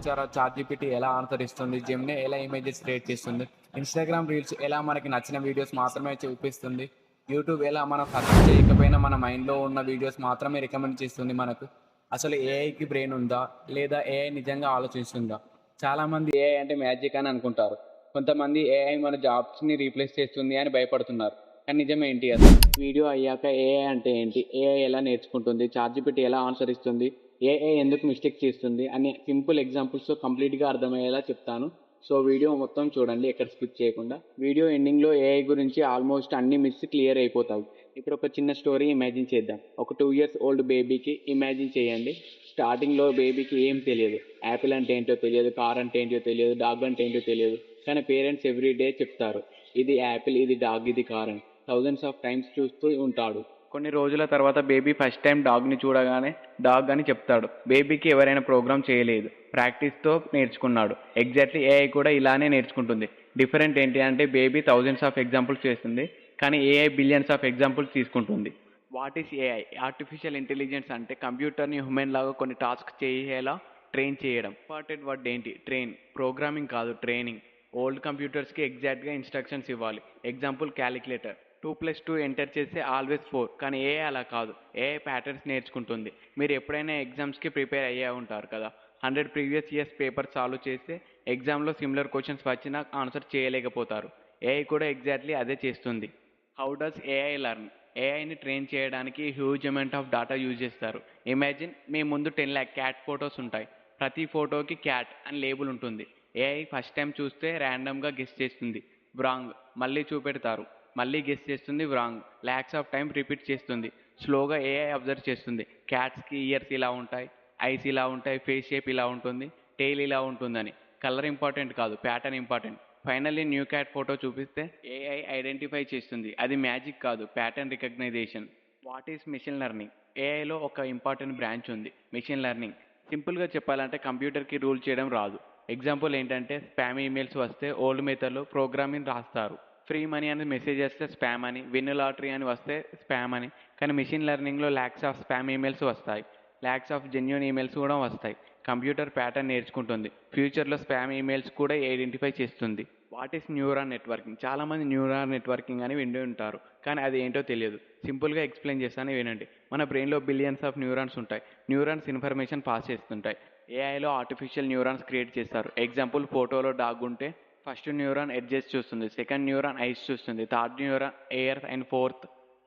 గమనించారా? చాట్‌జీపీటీ ఎలా ఆన్సర్ ఇస్తుంది, జెమినీ ఎలా ఇమేజెస్ క్రియేట్ చేస్తుంది, ఇన్‌స్టాగ్రామ్ రీల్స్ ఎలా మనకి నచ్చిన వీడియోస్ మాత్రమే చూపిస్తుంది, యూట్యూబ్ ఎలా మనం సెర్చ్ చేయకపోయినా మన మైండ్‌లో ఉన్న వీడియోస్ మాత్రమే రికమెండ్ చేస్తుంది మనకు. అసలు ఏఐకి బ్రెయిన్ ఉందా? లేదా ఏఐ నిజంగా ఆలోచిస్తుందా? చాలామంది ఏఐ అంటే మ్యాజిక్ అని అనుకుంటారు. కొంతమంది ఏఐ మన జాబ్స్‌ని రీప్లేస్ చేస్తుంది అని భయపడుతున్నారు. కానీ నిజం ఏంటి అసలు? వీడియో అయ్యాక ఏఐ అంటే ఏంటి? ఏఐ ఎలా నేర్చుకుంటుంది? చాట్‌జీపీటీ ఎలా ఆన్సర్ ఇస్తుంది? ఏఐ ఎందుకు మిస్టేక్ చేస్తుంది అనే సింపుల్ ఎగ్జాంపుల్స్తో కంప్లీట్గా అర్థమయ్యేలా చెప్తాను. సో వీడియో మొత్తం చూడండి, ఎక్కడ స్కిప్ చేయకుండా. వీడియో ఎండింగ్లో ఏఐ గురించి ఆల్మోస్ట్ అన్ని మిత్స్ క్లియర్ అయిపోతాయి. ఇప్పుడు ఒక చిన్న స్టోరీ ఇమాజిన్ చేద్దాం. ఒక 2 years ఓల్డ్ బేబీకి ఇమాజిన్ చేయండి. స్టార్టింగ్లో బేబీకి ఏం తెలియదు. యాపిల్ అంటే ఏంటో తెలియదు, కార్ అంటే ఏంటో తెలియదు, డాగ్ అంటే ఏంటో తెలియదు. కానీ పేరెంట్స్ ఎవ్రీ డే చెప్తారు, ఇది యాపిల్, ఇది డాగ్, ఇది కార్ అని. థౌజండ్స్ ఆఫ్ టైమ్స్ చూస్తూ ఉంటాడు. కొన్ని రోజుల తర్వాత బేబీ ఫస్ట్ టైం డాగ్ని చూడగానే డాగ్ అని చెప్తాడు. బేబీకి ఎవరైనా ప్రోగ్రామ్ చేయలేదు, ప్రాక్టీస్తో నేర్చుకున్నాడు. ఎగ్జాక్ట్లీ ఏఐ కూడా ఇలానే నేర్చుకుంటుంది. డిఫరెంట్ ఏంటి అంటే బేబీ థౌజండ్స్ ఆఫ్ ఎగ్జాంపుల్స్ చేస్తుంది, కానీ ఏఐ బిలియన్స్ ఆఫ్ ఎగ్జాంపుల్స్ తీసుకుంటుంది. What is AI? Artificial intelligence అంటే కంప్యూటర్ని హ్యూమన్ లాగా కొన్ని టాస్క్ చేయేలా ట్రైన్ చేయడం. ఇంపార్టెంట్ వర్డ్ ఏంటి? ట్రైన్. ప్రోగ్రామింగ్ కాదు, ట్రైనింగ్. ఓల్డ్ కంప్యూటర్స్కి ఎగ్జాక్ట్గా ఇన్స్ట్రక్షన్స్ ఇవ్వాలి. Example calculator. 2+2 ఎంటర్ చేస్తే ఆల్వేస్ 4. కానీ ఏఐ అలా కాదు. ఏఐ ప్యాటర్న్స్ నేర్చుకుంటుంది. మీరు ఎప్పుడైనా ఎగ్జామ్స్కి ప్రిపేర్ అయ్యే ఉంటారు కదా. 100 ప్రీవియస్ ఇయర్స్ పేపర్ సాల్వ్ చేస్తే ఎగ్జామ్లో సిమిలర్ క్వశ్చన్స్ వచ్చినా ఆన్సర్ చేయలేకపోతారు. ఏఐ కూడా ఎగ్జాక్ట్లీ అదే చేస్తుంది. How does AI learn? ఏఐని ట్రైన్ చేయడానికి huge amount of data use చేస్తారు. ఇమాజిన్ మీ ముందు 10 lakh క్యాట్ ఫొటోస్ ఉంటాయి. ప్రతి ఫోటోకి క్యాట్ అని లేబుల్ ఉంటుంది. ఏఐ ఫస్ట్ టైం చూస్తే ర్యాండమ్గా గెస్ చేస్తుంది, వ్రాంగ్. మళ్ళీ చూపెడతారు, మళ్ళీ గెస్ చేస్తుంది, వ్రాంగ్. ల్యాక్స్ ఆఫ్ టైం రిపీట్ చేస్తుంది. స్లోగా ఏఐ అబ్జర్వ్ చేస్తుంది, క్యాట్స్కి ఇయర్స్ ఇలా ఉంటాయి, ఐస్ ఇలా ఉంటాయి, ఫేస్ షేప్ ఇలా ఉంటుంది, టెయిల్ ఇలా ఉంటుందని. కలర్ ఇంపార్టెంట్ కాదు, pattern important. Finally new cat photo చూపిస్తే ఏఐ ఐడెంటిఫై చేస్తుంది. అది మ్యాజిక్ కాదు, pattern recognition. What is machine learning? ఏఐలో ఒక ఇంపార్టెంట్ బ్రాంచ్ ఉంది, మిషన్ లెర్నింగ్. సింపుల్గా చెప్పాలంటే కంప్యూటర్కి రూల్ చేయడం రాదు. ఎగ్జాంపుల్ ఏంటంటే స్పామ్ ఈమెయిల్స్ వస్తే ఓల్డ్ మెథడ్లో ప్రోగ్రామింగ్ రాస్తారు. ఫ్రీ మనీ అని మెసేజ్ వస్తే స్పామ్ అని, విన్ లాటరీ అని వస్తే స్పామ్ అని. కానీ మిషన్ లెర్నింగ్లో ల్యాక్స్ ఆఫ్ స్పామ్ ఈమెయిల్స్ వస్తాయి, ల్యాక్స్ ఆఫ్ జెన్యున్ ఈమెయిల్స్ కూడా వస్తాయి. కంప్యూటర్ ప్యాటర్న్ నేర్చుకుంటుంది. ఫ్యూచర్లో స్పామ్ ఈమెయిల్స్ కూడా ఐడెంటిఫై చేస్తుంది. What is neuron networking? చాలామంది న్యూరాన్ నెట్వర్కింగ్ అని వింటూ ఉంటారు, కానీ అది ఏంటో తెలియదు. సింపుల్గా ఎక్స్ప్లెయిన్ చేస్తాను వినండి. మన బ్రెయిన్లో బిలియన్స్ ఆఫ్ న్యూరాన్స్ ఉంటాయి. న్యూరాన్స్ ఇన్ఫర్మేషన్ పాస్ చేస్తుంటాయి. ఏఐలో ఆర్టిఫిషియల్ న్యూరాన్స్ క్రియేట్ చేస్తారు. ఎగ్జాంపుల్, ఫోటోలో డాగ్ ఉంటే ఫస్ట్ న్యూరాన్ ఎడ్జెస్ చూస్తుంది, సెకండ్ న్యూరాన్ ఐస్ చూస్తుంది, third neuron ear and fourth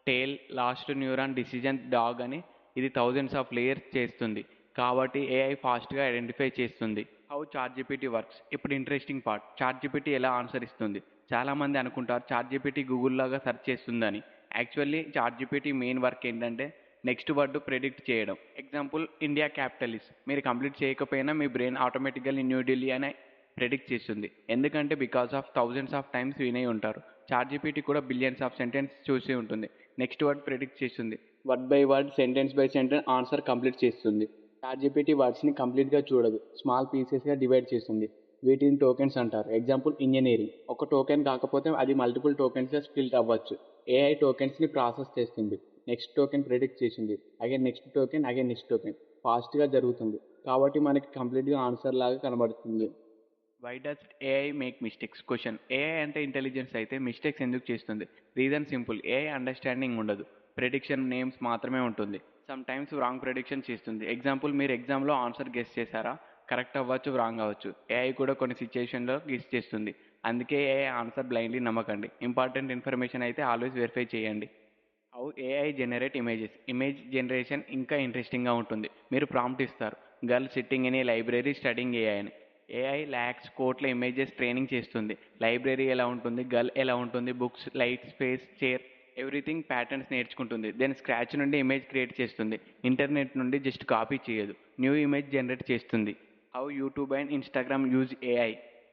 tail, last neuron decision dog అని. ఇది థౌజండ్స్ ఆఫ్ లేయర్స్ చేస్తుంది. కాబట్టి ఏఐ ఫాస్ట్గా ఐడెంటిఫై చేస్తుంది. How ChatGPT works? ఇప్పుడు ఇంట్రెస్టింగ్ పార్ట్. చాట్‌జీపీటీ ఎలా ఆన్సర్ ఇస్తుంది? చాలామంది అనుకుంటారు చాట్‌జీపీటీ గూగుల్ లాగా సెర్చ్ చేస్తుందని. యాక్చువల్లీ చాట్‌జీపీటీ మెయిన్ వర్క్ ఏంటంటే నెక్స్ట్ వర్డ్ ప్రెడిక్ట్ చేయడం. Example, India capital. మీరు కంప్లీట్ చేయకపోయినా మీ బ్రెయిన్ ఆటోమేటికల్లీ న్యూఢిల్లీ అని ప్రెడిక్ట్ చేస్తుంది. ఎందుకంటే because of thousands of times వినే ఉంటారు. చాట్‌జీపీటీ కూడా బిలియన్స్ ఆఫ్ సెంటెన్స్ చూసి ఉంటుంది. నెక్స్ట్ వర్డ్ ప్రెడిక్ట్ చేస్తుంది. Word by word, sentence by sentence answer complete చేస్తుంది. చాట్‌జీపీటీ వర్డ్స్ని కంప్లీట్గా చూడదు, స్మాల్ పీసెస్గా డివైడ్ చేస్తుంది. వీటిని టోకెన్స్ అంటారు. Example, engineering. ఒక టోకెన్ కాకపోతే అది మల్టిపుల్ టోకెన్స్గా స్ప్లిట్ అవ్వచ్చు. ఏఐ టోకెన్స్ని ప్రాసెస్ చేస్తుంది. నెక్స్ట్ టోకెన్ ప్రెడిక్ట్ చేసింది, again next token, again next token. ఫాస్ట్గా జరుగుతుంది కాబట్టి మనకి కంప్లీట్గా ఆన్సర్ లాగా కనబడుతుంది. Why does AI make mistakes? Question. AI అంటే ఇంటెలిజెన్స్ అయితే మిస్టేక్స్ ఎందుకు చేస్తుంది? రీజన్ సింపుల్, ఏఐ అండర్స్టాండింగ్ ఉండదు, ప్రెడిక్షన్ నేమ్స్ మాత్రమే ఉంటుంది. సమ్ టైమ్స్ రాంగ్ ప్రెడిక్షన్ చేస్తుంది. ఎగ్జాంపుల్, మీరు ఎగ్జామ్లో ఆన్సర్ గెస్ చేశారా? కరెక్ట్ అవ్వచ్చు, రాంగ్ అవ్వచ్చు. ఏఐ కూడా కొన్ని సిచ్యుయేషన్లో గెస్ చేస్తుంది. అందుకే ఏఐ ఆన్సర్ బ్లైండ్లీ నమ్మకండి. ఇంపార్టెంట్ ఇన్ఫర్మేషన్ అయితే ఆల్వేస్ వెరిఫై చేయండి. How AI generate images? Image generation ఇంకా ఇంట్రెస్టింగ్గా ఉంటుంది. మీరు ప్రాంప్ట్ ఇస్తారు, girl sitting in a library studying AI అని. ఏఐ ల్యాక్స్ కోట్ల ఇమేజెస్ ట్రైనింగ్ చేస్తుంది. లైబ్రరీ ఎలా ఉంటుంది, గర్ల్ ఎలా ఉంటుంది, books, light, space, chair, everything patterns నేర్చుకుంటుంది. దెన్ స్క్రాచ్ నుండి ఇమేజ్ క్రియేట్ చేస్తుంది. ఇంటర్నెట్ నుండి జస్ట్ కాపీ చేయదు, న్యూ ఇమేజ్ జనరేట్ చేస్తుంది. How YouTube and Instagram use AI?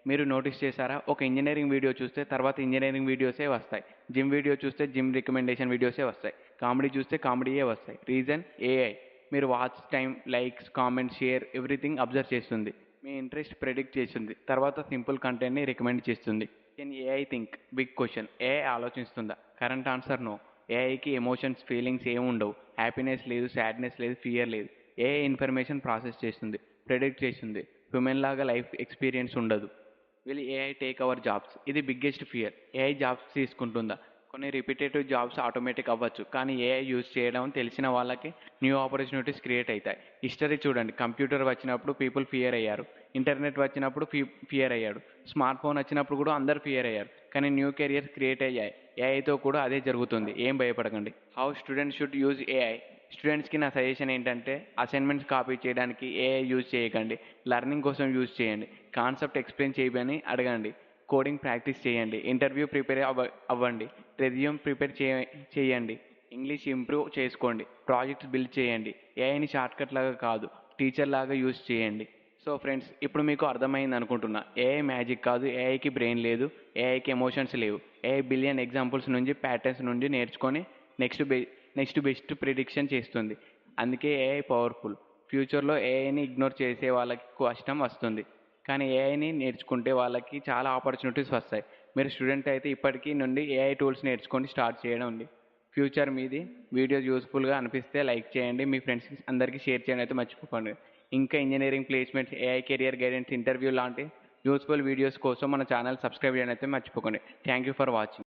మీరు నోటీస్ చేశారా? ఒక ఇంజనీరింగ్ వీడియో చూస్తే తర్వాత ఇంజనీరింగ్ వీడియోసే వస్తాయి. జిమ్ వీడియో చూస్తే జిమ్ రికమెండేషన్ వీడియోసే వస్తాయి. కామెడీ చూస్తే కామెడీయే వస్తాయి. Reason AI. మీరు watch time, likes, comments, share, everything observe చేస్తుంది. మీ ఇంట్రెస్ట్ ప్రెడిక్ట్ చేస్తుంది, తర్వాత సింపుల్ కంటెంట్ని రికమెండ్ చేస్తుంది. Can AI think? Big question. AI ఆలోచిస్తుందా? Current answer no. ఏఐకి ఎమోషన్స్, ఫీలింగ్స్ ఏమి ఉండవు. హ్యాపీనెస్ లేదు, సాడ్నెస్ లేదు, ఫియర్ లేదు. ఏఐ ఇన్ఫర్మేషన్ ప్రాసెస్ చేస్తుంది, ప్రెడిక్ట్ చేస్తుంది, హ్యూమన్ లాగా లైఫ్ ఎక్స్పీరియన్స్ ఉండదు. Will AI take our jobs? ఇది బిగ్గెస్ట్ ఫియర్. ఏఐ జాబ్స్ తీసుకుంటుందా? కొన్ని రిపిటేటివ్ జాబ్స్ ఆటోమేటిక్ అవ్వచ్చు, కానీ ఏఐ యూజ్ చేయడం తెలిసిన వాళ్ళకి న్యూ ఆపర్చునిటీస్ క్రియేట్ అవుతాయి. హిస్టరీ చూడండి, కంప్యూటర్ వచ్చినప్పుడు పీపుల్ ఫియర్ అయ్యారు, ఇంటర్నెట్ వచ్చినప్పుడు ఫియర్ అయ్యాడు, స్మార్ట్ ఫోన్ వచ్చినప్పుడు కూడా అందరు ఫియర్ అయ్యారు, కానీ న్యూ కెరియర్స్ క్రియేట్ అయ్యాయి. ఏఐతో కూడా అదే జరుగుతుంది, ఏం భయపడకండి. How students should use AI? స్టూడెంట్స్కి నా సజెషన్ ఏంటంటే, అసైన్మెంట్స్ కాపీ చేయడానికి ఏఐ యూజ్ చేయకండి, లెర్నింగ్ కోసం యూజ్ చేయండి. కాన్సెప్ట్ ఎక్స్ప్లెయిన్ చేయమని అడగండి, కోడింగ్ ప్రాక్టీస్ చేయండి, ఇంటర్వ్యూ ప్రిపేర్ అవ్వండి, రెజ్యూమ్ ప్రిపేర్ చేయండి, ఇంగ్లీష్ ఇంప్రూవ్ చేసుకోండి, ప్రాజెక్ట్స్ బిల్డ్ చేయండి. ఏఐని షార్ట్కట్ లాగా కాదు, టీచర్ లాగా యూజ్ చేయండి. సో ఫ్రెండ్స్, ఇప్పుడు మీకు అర్థమైంది అనుకుంటున్నా. ఏఐ మ్యాజిక్ కాదు, ఏఐకి బ్రెయిన్ లేదు, ఏఐకి ఎమోషన్స్ లేవు. ఏఐ బిలియన్ ఎగ్జాంపుల్స్ నుంచి, ప్యాటర్న్స్ నుండి నేర్చుకొని నెక్స్ట్ బెస్ట్ ప్రిడిక్షన్ చేస్తుంది. అందుకే ఏఐ పవర్ఫుల్. ఫ్యూచర్లో ఏఐని ఇగ్నోర్ చేసే వాళ్ళకి కష్టం వస్తుంది, కానీ ఏఐని నేర్చుకుంటే వాళ్ళకి చాలా ఆపర్చునిటీస్ వస్తాయి. మీరు స్టూడెంట్ అయితే ఇప్పటికీ నుండి ఏఐ టూల్స్ నేర్చుకొని స్టార్ట్ చేయడం ఉంది. ఫ్యూచర్ మీది. వీడియో యూస్ఫుల్గా అనిపిస్తే లైక్ చేయండి, మీ ఫ్రెండ్స్కి అందరికీ షేర్ చేయడం అయితే మర్చిపోకండి. ఇంకా engineering placements, AI career guidance, interview లాంటి యూస్ఫుల్ వీడియోస్ కోసం మన ఛానల్ సబ్స్క్రైబ్ చేయడం అయితే మర్చిపోకండి. Thank you for watching.